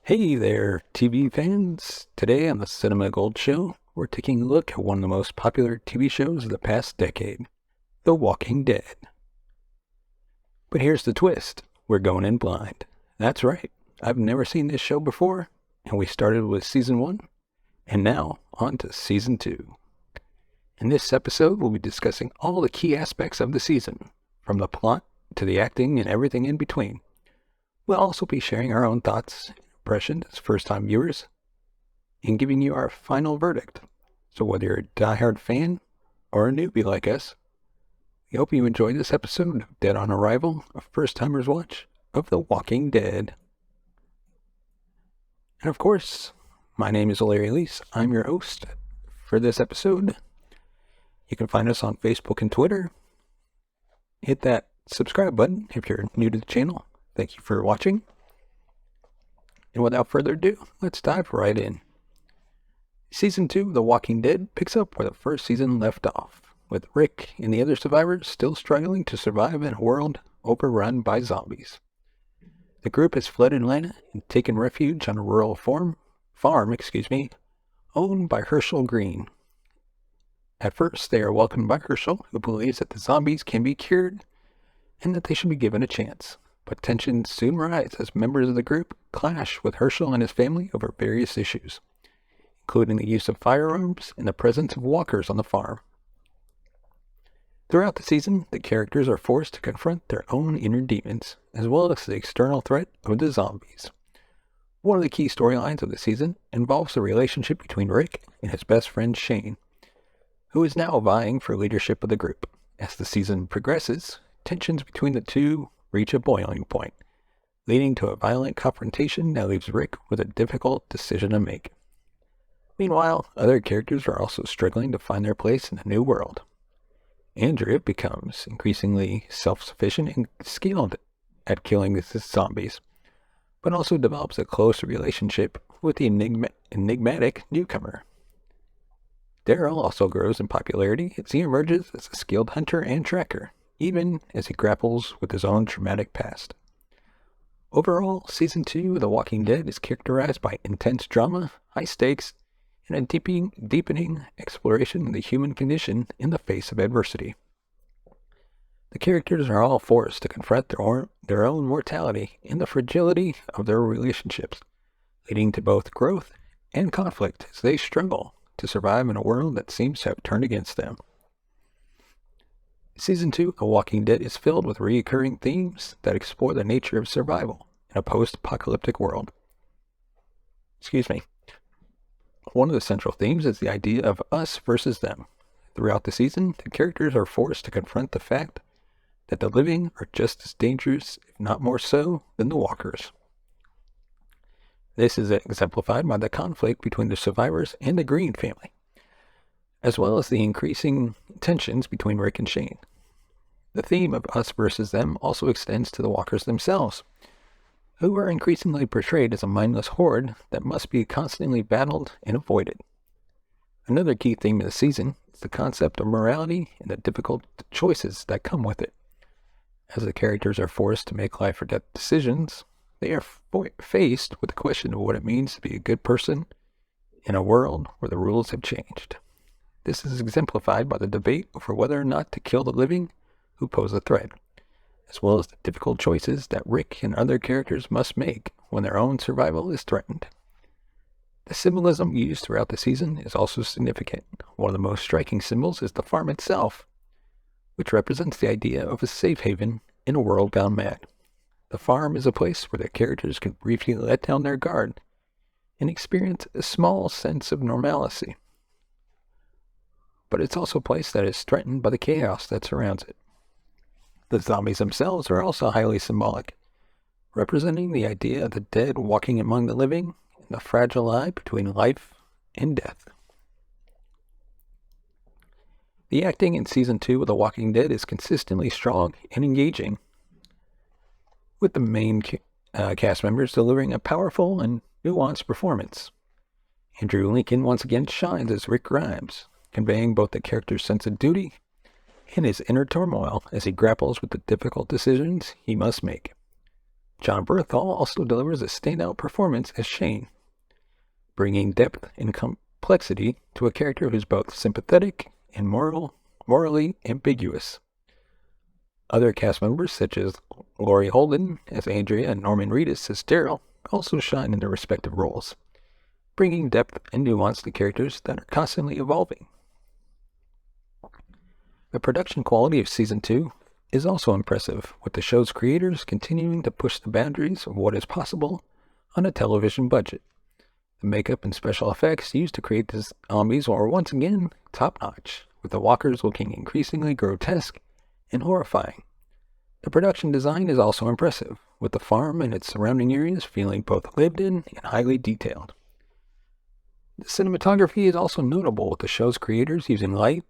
Hey there, TV fans. Today on the Cinema Gold Show, we're taking a look at one of the most popular TV shows of the past decade, The Walking Dead. But here's the twist. We're going in blind. That's right. I've never seen this show before, and we started with Season 1, and now on to Season 2. In this episode, we'll be discussing all the key aspects of the season, from the plot to the acting and everything in between. We'll also be sharing our own thoughts impressions as first-time viewers and giving you our final verdict. So whether you're a diehard fan or a newbie like us, we hope you enjoyed this episode of Dead on Arrival, a first-timers watch of The Walking Dead. And of course, my name is Larry Leese. I'm your host for this episode. You can find us on Facebook and Twitter. Hit that subscribe button if you're new to the channel. Thank you for watching. And without further ado, let's dive right in. Season 2 of The Walking Dead picks up where the first season left off, with Rick and the other survivors still struggling to survive in a world overrun by zombies. The group has fled Atlanta and taken refuge on a rural farm, owned by Herschel Green. At first, they are welcomed by Herschel, who believes that the zombies can be cured and that they should be given a chance. But tensions soon rise as members of the group clash with Herschel and his family over various issues, including the use of firearms and the presence of walkers on the farm. Throughout the season, the characters are forced to confront their own inner demons, as well as the external threat of the zombies. One of the key storylines of the season involves the relationship between Rick and his best friend Shane, who is now vying for leadership of the group. As the season progresses, tensions between the two reach a boiling point, leading to a violent confrontation that leaves Rick with a difficult decision to make. Meanwhile, other characters are also struggling to find their place in the new world. Andrea becomes increasingly self-sufficient and skilled at killing the zombies, but also develops a close relationship with the enigmatic newcomer. Daryl also grows in popularity as he emerges as a skilled hunter and tracker, even as he grapples with his own traumatic past. Overall, Season 2 of The Walking Dead is characterized by intense drama, high stakes, and a deepening exploration of the human condition in the face of adversity. The characters are all forced to confront their own mortality and the fragility of their relationships, leading to both growth and conflict as they struggle to survive in a world that seems to have turned against them. Season 2 of The Walking Dead is filled with recurring themes that explore the nature of survival in a post-apocalyptic world. One of the central themes is the idea of us versus them. Throughout the season, the characters are forced to confront the fact that the living are just as dangerous, if not more so, than the walkers. This is exemplified by the conflict between the survivors and the Green family, as well as the increasing tensions between Rick and Shane. The theme of us versus them also extends to the walkers themselves, who are increasingly portrayed as a mindless horde that must be constantly battled and avoided. Another key theme of the season is the concept of morality and the difficult choices that come with it. As the characters are forced to make life or death decisions, they are faced with the question of what it means to be a good person in a world where the rules have changed. This is exemplified by the debate over whether or not to kill the living who pose a threat, as well as the difficult choices that Rick and other characters must make when their own survival is threatened. The symbolism used throughout the season is also significant. One of the most striking symbols is the farm itself, which represents the idea of a safe haven in a world gone mad. The farm is a place where the characters can briefly let down their guard and experience a small sense of normalcy. But it's also a place that is threatened by the chaos that surrounds it. The zombies themselves are also highly symbolic, representing the idea of the dead walking among the living and the fragile line between life and death. The acting in Season 2 of The Walking Dead is consistently strong and engaging, with the main cast members delivering a powerful and nuanced performance. Andrew Lincoln once again shines as Rick Grimes, conveying both the character's sense of duty and his inner turmoil as he grapples with the difficult decisions he must make. John Berthal also delivers a standout performance as Shane, bringing depth and complexity to a character who's both sympathetic and morally ambiguous. Other cast members, such as Laurie Holden as Andrea and Norman Reedus as Daryl, also shine in their respective roles, bringing depth and nuance to characters that are constantly evolving. The production quality of Season 2 is also impressive, with the show's creators continuing to push the boundaries of what is possible on a television budget. The makeup and special effects used to create the zombies are once again top-notch, with the walkers looking increasingly grotesque and horrifying. The production design is also impressive, with the farm and its surrounding areas feeling both lived in and highly detailed. The cinematography is also notable, with the show's creators using light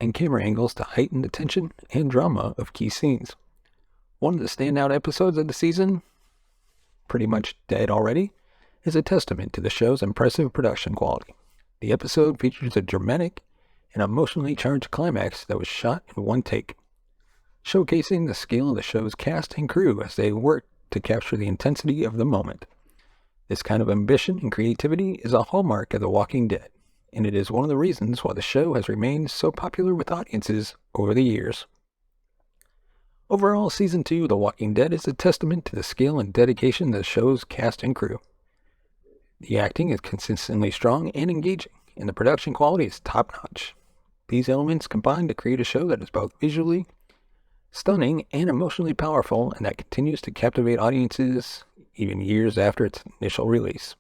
and camera angles to heighten the tension and drama of key scenes. One of the standout episodes of the season, pretty much dead already, is a testament to the show's impressive production quality. The episode features a dramatic and emotionally charged climax that was shot in one take, showcasing the scale of the show's cast and crew as they worked to capture the intensity of the moment. This kind of ambition and creativity is a hallmark of The Walking Dead, and it is one of the reasons why the show has remained so popular with audiences over the years. Overall, Season 2 of The Walking Dead is a testament to the skill and dedication of the show's cast and crew. The acting is consistently strong and engaging, and the production quality is top-notch. These elements combine to create a show that is both visually stunning and emotionally powerful, and that continues to captivate audiences even years after its initial release.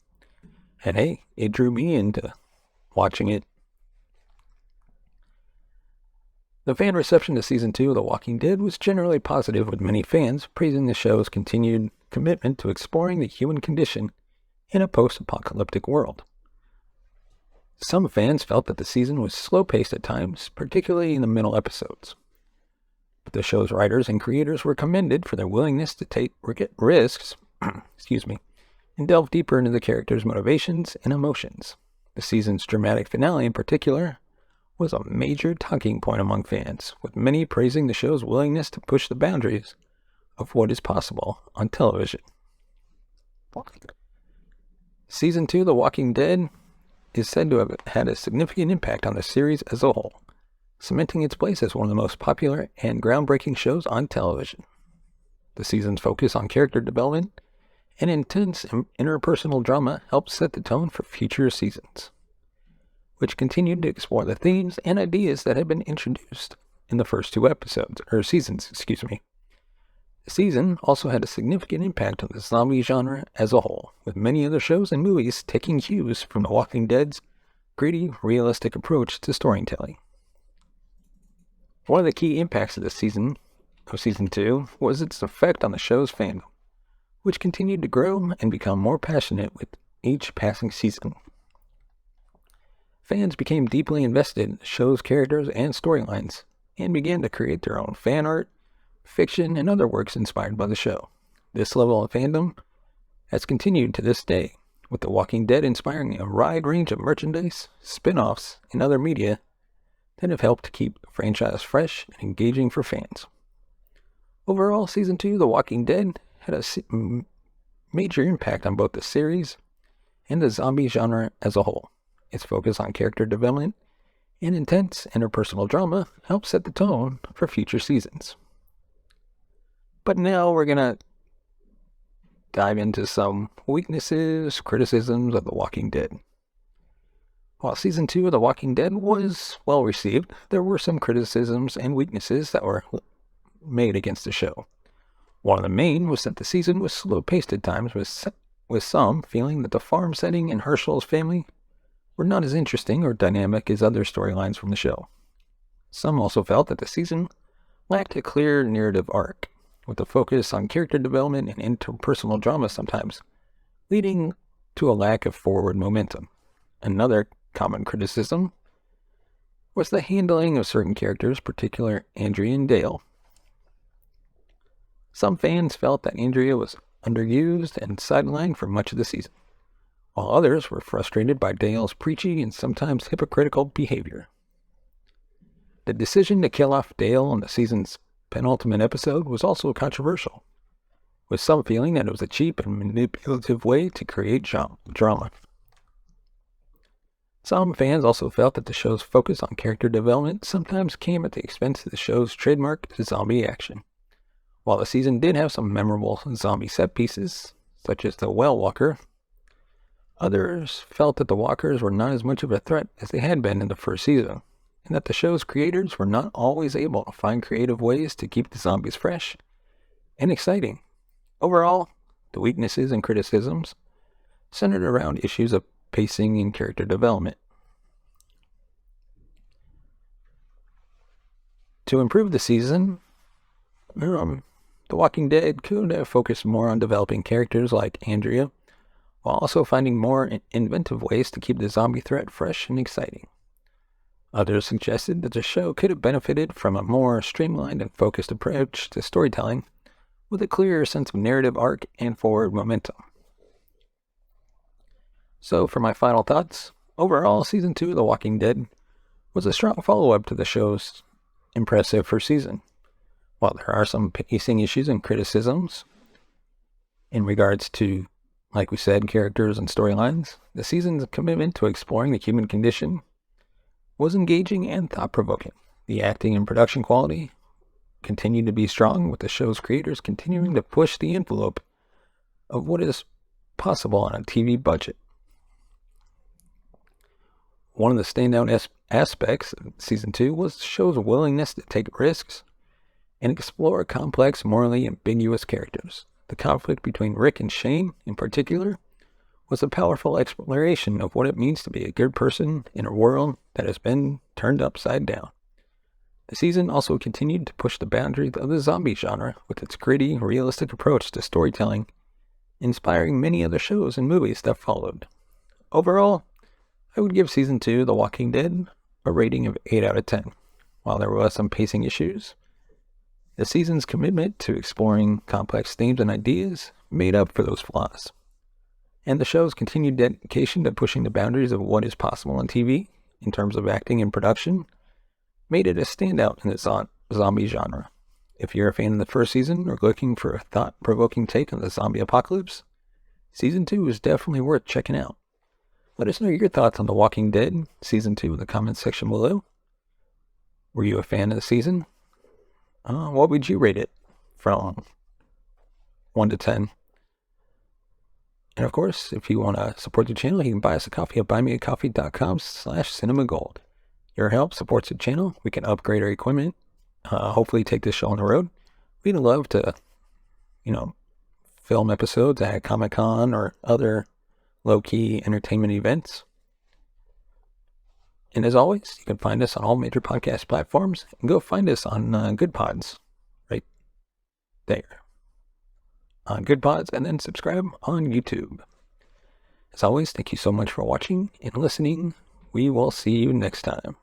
And hey, it drew me into watching it. The fan reception to Season 2 of The Walking Dead was generally positive, with many fans praising the show's continued commitment to exploring the human condition in a post-apocalyptic world. Some fans felt that the season was slow-paced at times, particularly in the middle episodes. But the show's writers and creators were commended for their willingness to take risks and delve deeper into the characters' motivations and emotions. The season's dramatic finale in particular was a major talking point among fans, with many praising the show's willingness to push the boundaries of what is possible on television. Season 2 of The Walking Dead is said to have had a significant impact on the series as a whole, cementing its place as one of the most popular and groundbreaking shows on television. The season's focus on character development and intense interpersonal drama helped set the tone for future seasons, which continued to explore the themes and ideas that had been introduced in the first two seasons. The season also had a significant impact on the zombie genre as a whole, with many other shows and movies taking cues from The Walking Dead's gritty, realistic approach to storytelling. One of the key impacts of Season 2 was its effect on the show's fandom, which continued to grow and become more passionate with each passing season. Fans became deeply invested in the show's characters and storylines, and began to create their own fan art, fiction, and other works inspired by the show. This level of fandom has continued to this day, with The Walking Dead inspiring a wide range of merchandise, spin-offs, and other media that have helped to keep the franchise fresh and engaging for fans. Overall, Season 2 of The Walking Dead had a major impact on both the series and the zombie genre as a whole. Its focus on character development and intense interpersonal drama helped set the tone for future seasons. But now we're going to dive into some weaknesses, criticisms of The Walking Dead. While Season 2 of The Walking Dead was well received, there were some criticisms and weaknesses that were made against the show. One of the main was that the season was slow-paced at times, with some feeling that the farm setting and Herschel's family were not as interesting or dynamic as other storylines from the show. Some also felt that the season lacked a clear narrative arc, with a focus on character development and interpersonal drama sometimes, leading to a lack of forward momentum. Another common criticism was the handling of certain characters, particularly Andrea and Dale. Some fans felt that Andrea was underused and sidelined for much of the season, while others were frustrated by Dale's preachy and sometimes hypocritical behavior. The decision to kill off Dale in the season's penultimate episode was also controversial, with some feeling that it was a cheap and manipulative way to create drama. Some fans also felt that the show's focus on character development sometimes came at the expense of the show's trademark zombie action. While the season did have some memorable zombie set pieces, such as the Well Walker, others felt that the walkers were not as much of a threat as they had been in the first season, and that the show's creators were not always able to find creative ways to keep the zombies fresh and exciting. Overall, the weaknesses and criticisms centered around issues of pacing and character development. To improve the season, The Walking Dead could have focused more on developing characters like Andrea, while also finding more inventive ways to keep the zombie threat fresh and exciting. Others suggested that the show could have benefited from a more streamlined and focused approach to storytelling, with a clearer sense of narrative arc and forward momentum. So, for my final thoughts, overall, Season 2 of The Walking Dead was a strong follow-up to the show's impressive first season. While there are some pacing issues and criticisms in regards to, like we said, characters and storylines, the season's commitment to exploring the human condition was engaging and thought-provoking. The acting and production quality continued to be strong, with the show's creators continuing to push the envelope of what is possible on a TV budget. One of the standout aspects of Season 2 was the show's willingness to take risks and explore complex, morally ambiguous characters. The conflict between Rick and Shane, in particular, was a powerful exploration of what it means to be a good person in a world that has been turned upside down. The season also continued to push the boundaries of the zombie genre with its gritty, realistic approach to storytelling, inspiring many other shows and movies that followed. Overall, I would give Season 2, The Walking Dead, a rating of 8 out of 10. While there were some pacing issues, the season's commitment to exploring complex themes and ideas made up for those flaws. And the show's continued dedication to pushing the boundaries of what is possible on TV, in terms of acting and production, made it a standout in the zombie genre. If you're a fan of the first season or looking for a thought-provoking take on the zombie apocalypse, Season 2 is definitely worth checking out. Let us know your thoughts on The Walking Dead Season 2 in the comments section below. Were you a fan of the season? What would you rate it from 1 to 10? And of course, if you want to support the channel, you can buy us a coffee at buymeacoffee.com/cinemagold. Your help supports the channel. We can upgrade our equipment, hopefully take this show on the road. We'd love to, film episodes at Comic-Con or other low-key entertainment events. And as always, you can find us on all major podcast platforms, and go find us on Good Pods, right there. On Good Pods, and then subscribe on YouTube. As always, thank you so much for watching and listening. We will see you next time.